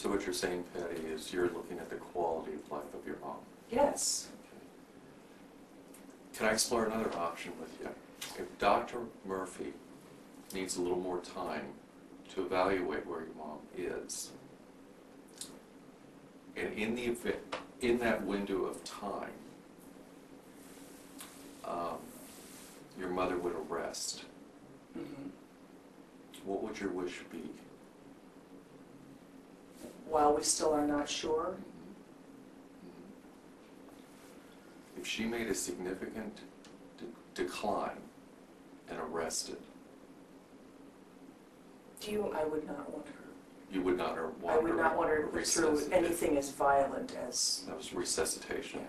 So what you're saying, Patty, is you're looking at the quality of life of your mom. Yes. Okay. Can I explore another option with you? If Dr. Murphy needs a little more time to evaluate where your mom is, and in the event, in that window of time, your mother would arrest, what would your wish be? While we still are not sure? If she made a significant decline and arrested, I would not want her. you would not want her. I would not want her to go through anything as violent as... That was resuscitation. Yeah.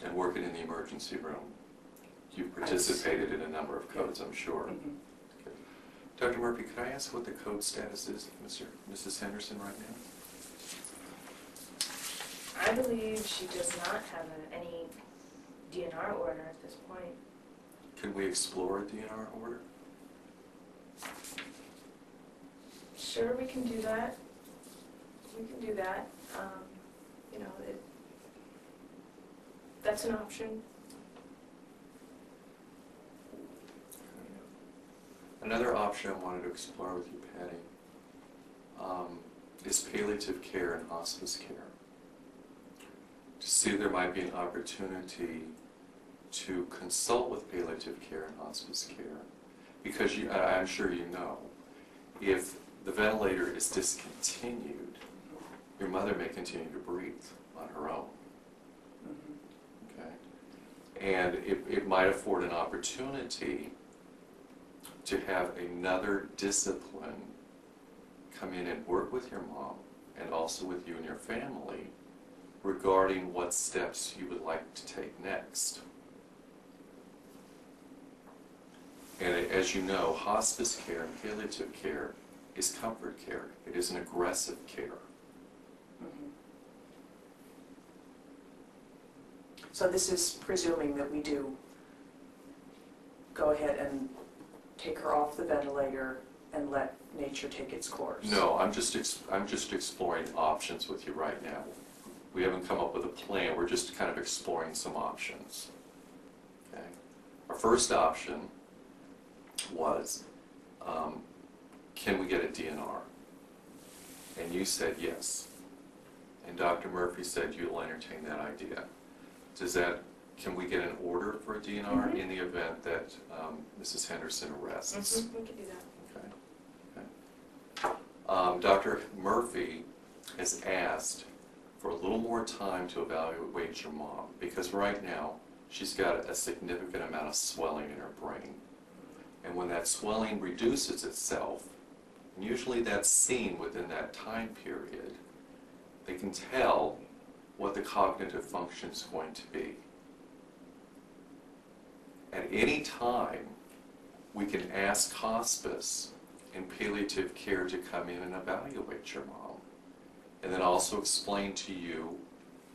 And working in the emergency room. You've participated in a number of codes, I'm sure. Okay. Dr. Murphy, could I ask what the code status is of Mrs. Henderson right now? I believe she does not have any DNR order at this point. Can we explore a DNR order? Sure, we can do that. We can do that. You know, that's an option. Another option I wanted to explore with you, Patty, is palliative care and hospice care. To see if there might be an opportunity to consult with palliative care and hospice care. Because I'm sure you know, if the ventilator is discontinued, your mother may continue to breathe on her own. Okay? And it might afford an opportunity to have another discipline come in and work with your mom and also with you and your family regarding what steps you would like to take next. And as you know, hospice care and palliative care is comfort care. It is an aggressive care. So this is presuming that we do go ahead and take her off the ventilator and let nature take its course. No, I'm just exploring options with you right now. We haven't come up with a plan. We're just kind of exploring some options. Okay. Our first option was, can we get a DNR? And you said yes. And Dr. Murphy said you'll entertain that idea. Can we get an order for a DNR in the event that Mrs. Henderson arrests? We can do that. Okay. Okay. Dr. Murphy has asked for a little more time to evaluate your mom, because right now she's got a significant amount of swelling in her brain. And when that swelling reduces itself, and usually that's seen within that time period, they can tell what the cognitive function is going to be. At any time, we can ask hospice and palliative care to come in and evaluate your mom, and then also explain to you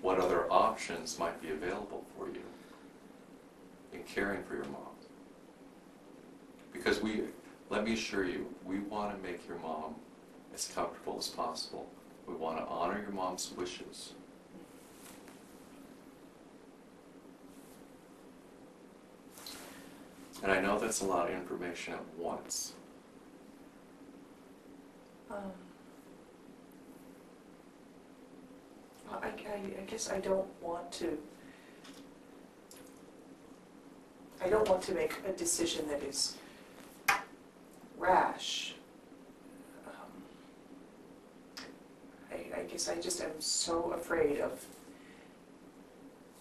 what other options might be available for you in caring for your mom. Because let me assure you, we want to make your mom as comfortable as possible. We want to honor your mom's wishes. And I know that's a lot of information at once. I guess I don't want to make a decision that is rash. I guess I just am so afraid of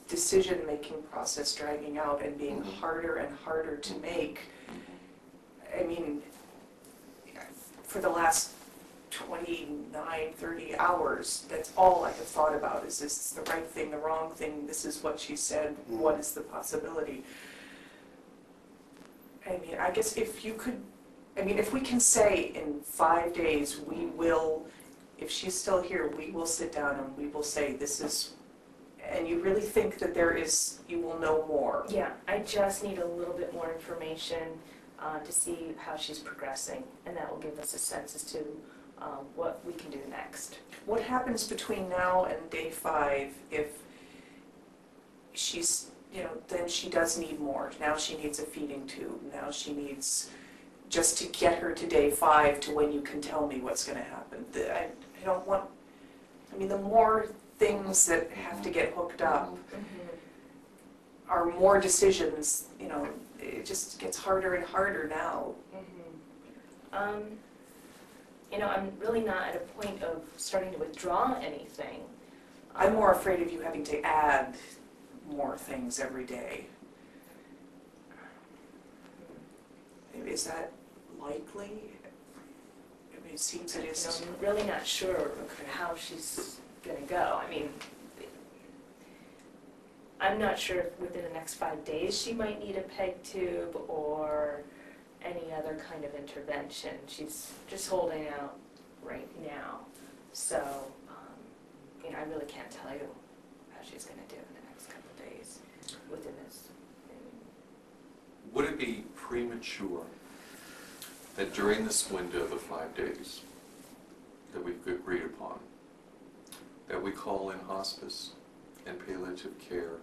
decision-making process dragging out and being harder and harder to make. I mean, for the last 29, 30 hours, that's all I have thought about. Is this the right thing, the wrong thing? This is what she said. What is the possibility? I mean, I guess if you could, if we can say in 5 days, we will, if she's still here, we will sit down and we will say this is, and you really think that you will know more. Yeah, I just need a little bit more information to see how she's progressing, and that will give us a sense as to what we can do next. What happens between now and day 5 if she's, then she does need more? Now she needs a feeding tube. Now she needs, just to get her to day 5 to when you can tell me what's going to happen. I don't want, the more things that have to get hooked up are more decisions, it just gets harder and harder now. I'm really not at a point of starting to withdraw anything. I'm more afraid of you having to add more things every day. Is that likely? It seems it is. I'm really not sure how she's going to go. I'm not sure if within the next 5 days she might need a PEG tube or any other kind of intervention. She's just holding out right now. So, I really can't tell you how she's going to do in the next couple of days within this. Would it be premature that during this window of the 5 days that we've agreed upon, that we call in hospice and palliative care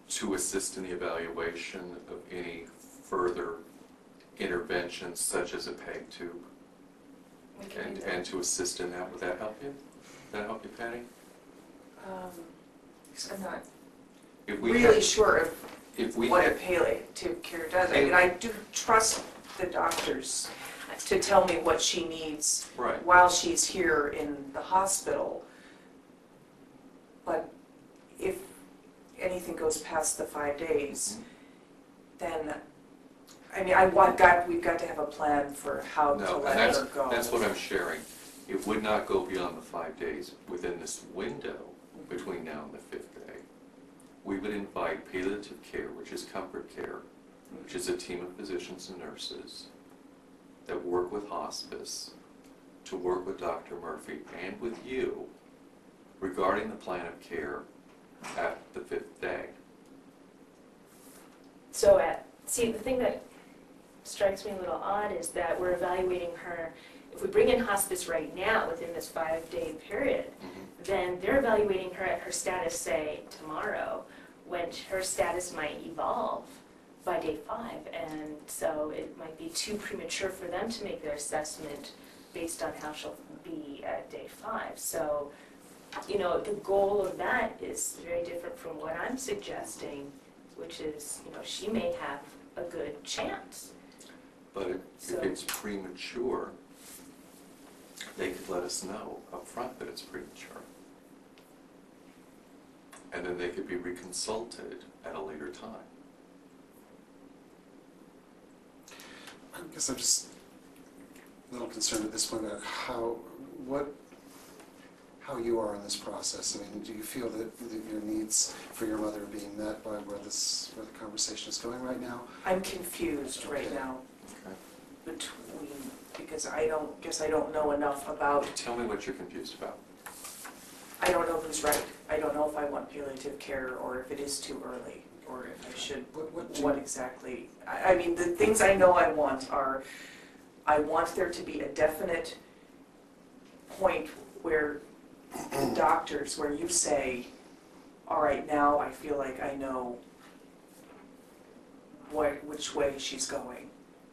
to assist in the evaluation of any further interventions such as a PEG tube, and to assist in that? Would that help you? Would that help you, Patty? I'm not If we really had- sure if we what a had- palliative care does. I do trust the doctors to tell me what she needs Right. while she's here in the hospital. But if anything goes past the 5 days, then, we've got to have a plan for how to No, let and her go. that's what I'm sharing. It would not go beyond the 5 days within this window between now and the 5th day. We would invite palliative care, which is comfort care, which is a team of physicians and nurses that work with hospice, to work with Dr. Murphy and with you regarding the plan of care at the 5th day. So, the thing that strikes me a little odd is that we're evaluating her. If we bring in hospice right now within this 5-day period, then they're evaluating her at her status, say, tomorrow, when her status might evolve by day 5. And so it might be too premature for them to make their assessment based on how she'll be at day 5. So, the goal of that is very different from what I'm suggesting, which is, she may have a good chance. But if So- it's premature, they could let us know up front that it's premature. And then they could be reconsulted at a later time. I guess I'm just a little concerned at this point about how you are in this process. Do you feel that your needs for your mother are being met by where the conversation is going right now? I'm confused right now Okay. because I don't know enough about, Tell me what you're confused about. I don't know who's right. I don't know if I want palliative care or if it is too early or if I should, what exactly. The things I know I want are, I want there to be a definite point where doctors, where you say, all right, now I feel like I know which way she's going.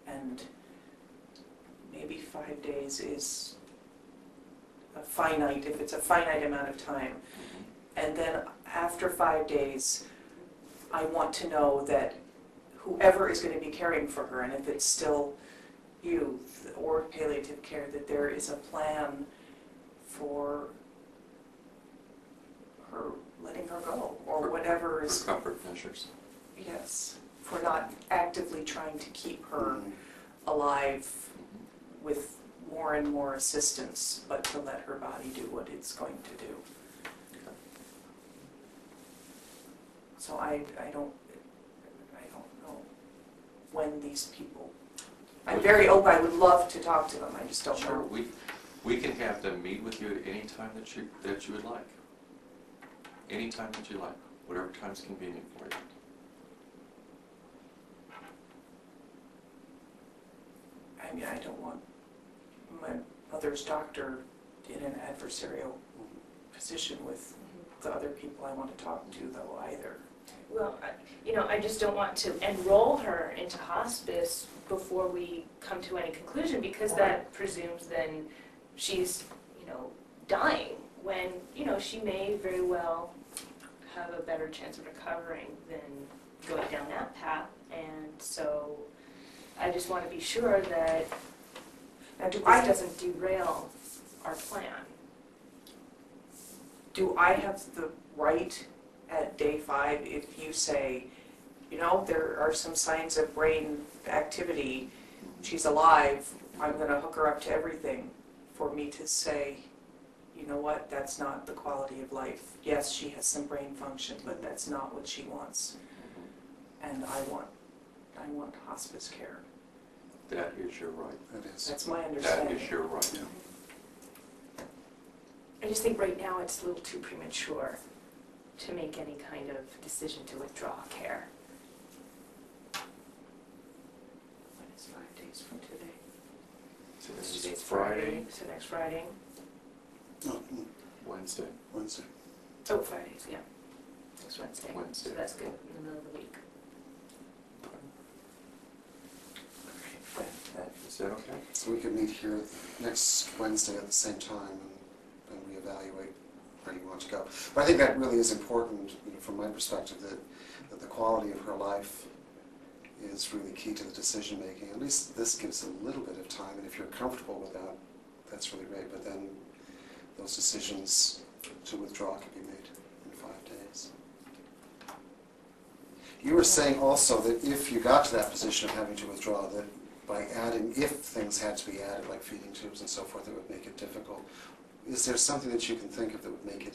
And maybe 5 days is if it's a finite amount of time. And then after 5 days, I want to know that whoever is going to be caring for her, and if it's still you or palliative care, that there is a plan for her letting her go, or whatever is, For comfort measures. yes, for not actively trying to keep her alive with more and more assistance, but to let her body do what it's going to do. So I don't know when these people, I'm very open, I would love to talk to them, I just don't Sure, know. we can have them meet with you at any time that you would like. Any time that you like, whatever time's convenient for you. I don't want mother's doctor in an adversarial position with the other people I want to talk to, though, either. Well, I just don't want to enroll her into hospice before we come to any conclusion, because that presumes then she's, dying, when, she may very well have a better chance of recovering than going down that path. And so I just want to be sure that Now, this doesn't derail our plan. do I have the right at day 5 if you say, there are some signs of brain activity, she's alive, I'm gonna hook her up to everything, for me to say, you know what, that's not the quality of life. Yes, she has some brain function, but that's not what she wants. And I want hospice care. That is your right. That is. That's my That understanding. is your right. Yeah. I just think right now it's a little too premature to make any kind of decision to withdraw care. When is 5 days from today? So this Today's is Friday, So next Friday. No, Wednesday. Wednesday. Oh, Fridays, yeah. Next Wednesday. Wednesday. So that's good, in the middle of the week. Is that okay? So we could meet here next Wednesday at the same time and reevaluate where you want to go. But I think that really is important, from my perspective, that the quality of her life is really key to the decision making. At least this gives a little bit of time, and if you're comfortable with that, that's really great. But then those decisions to withdraw can be made in 5 days. You were saying also that if you got to that position of having to withdraw, that by adding, if things had to be added, like feeding tubes and so forth, it would make it difficult. Is there something that you can think of that would make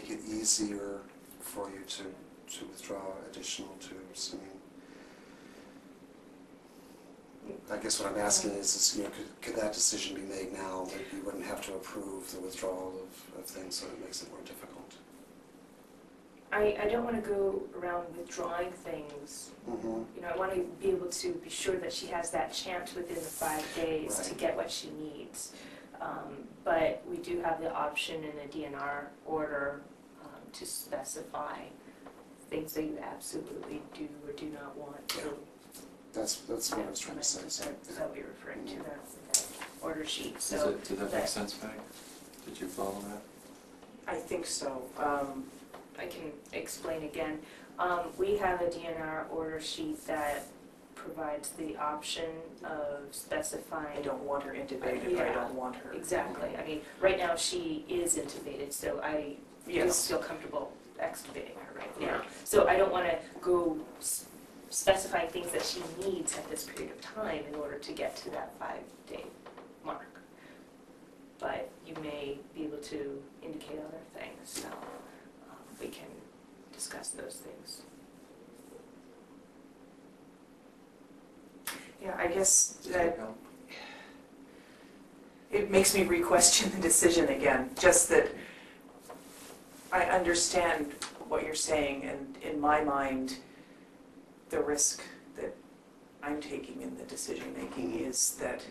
it easier for you to withdraw additional tubes? I guess what I'm asking is could that decision be made now, that you wouldn't have to approve the withdrawal of things, so it makes it more difficult? I don't want to go around withdrawing things. Mm-hmm. I want to be able to be sure that she has that chance within the 5 days to Right. get what she needs. But we do have the option in the DNR order to specify things that you absolutely do or do not want to. Yeah. That's what I was trying to say. Is that what you're referring to, that order sheet? Did that make sense, Patty? Did you follow that? I think so. I can explain again. We have a DNR order sheet that provides the option of specifying. I don't want her intubated, or I don't want her. Exactly. I mean, right now she is intubated, so I just feel comfortable extubating her right now. So I don't want to go specifying things that she needs at this period of time in order to get to that 5-day mark. But you may be able to indicate other things, so we can discuss those things. Yeah, I guess Does that help? it makes me re-question the decision again, just that I understand what you're saying, and in my mind, the risk that I'm taking in the decision-making is that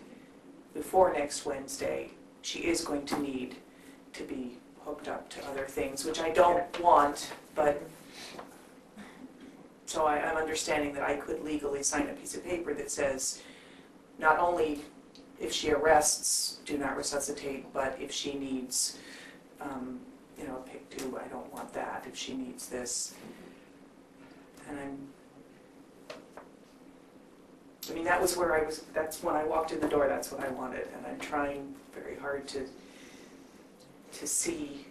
before next Wednesday, she is going to need to be hooked up to other things, which I don't want, but so I'm understanding that I could legally sign a piece of paper that says, not only if she arrests, do not resuscitate, but if she needs, a PIC tube, I don't want that. If she needs this, and that was where I was. That's when I walked in the door. That's what I wanted, and I'm trying very hard to see,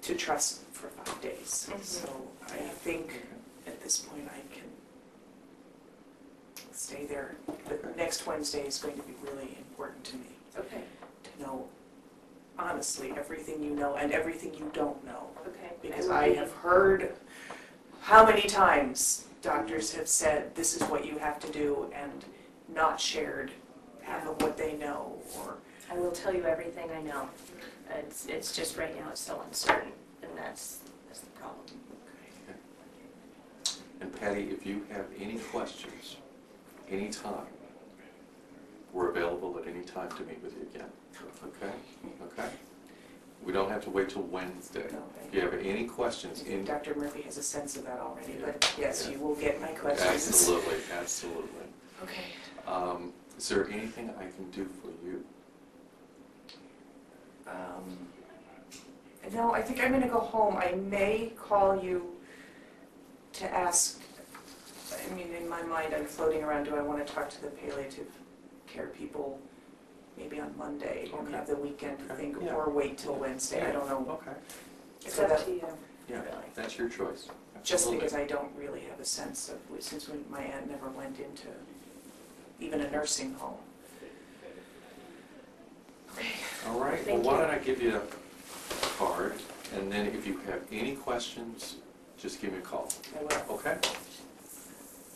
to trust for 5 days. Mhm. So I think at this point I can stay there. But next Wednesday is going to be really important to me, Okay. to know honestly everything you know and everything you don't know. Okay. Because I have heard how many times doctors have said, this is what you have to do, and not shared half of what they know, or I will tell you everything I know. It's just right now it's so uncertain, and that's the problem. And Patty, if you have any questions, anytime, we're available at any time to meet with you again. Okay? Okay? We don't have to wait till Wednesday. No, If you have any questions, I think Dr. Murphy has a sense of that already, but yes, Yeah. you will get my questions. Absolutely, absolutely. Okay. Is there anything I can do for you? No, I think I'm gonna go home. I may call you to ask, I mean, in my mind, I'm floating around, do I wanna talk to the palliative care people maybe on Monday and Okay. have the weekend to Okay. think, Yeah. or wait till Wednesday, I don't know. Okay. It's So up that- to you, Yeah, really. that's your choice. Just Absolutely. because I don't really have a sense of, since my aunt never went into even a nursing home. Okay. All right, well, Thank why you. don't I give you a card, and then if you have any questions, just give me a call, I will. okay?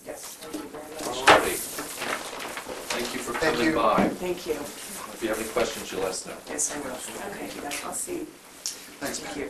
Yes, thank you very All much. righty. Thank you for Thank coming you. by. Thank you. If you have any questions, you let us know. Yes, I will. Okay. Thank you, guys. I'll see you. Thanks, Thank Pat. you.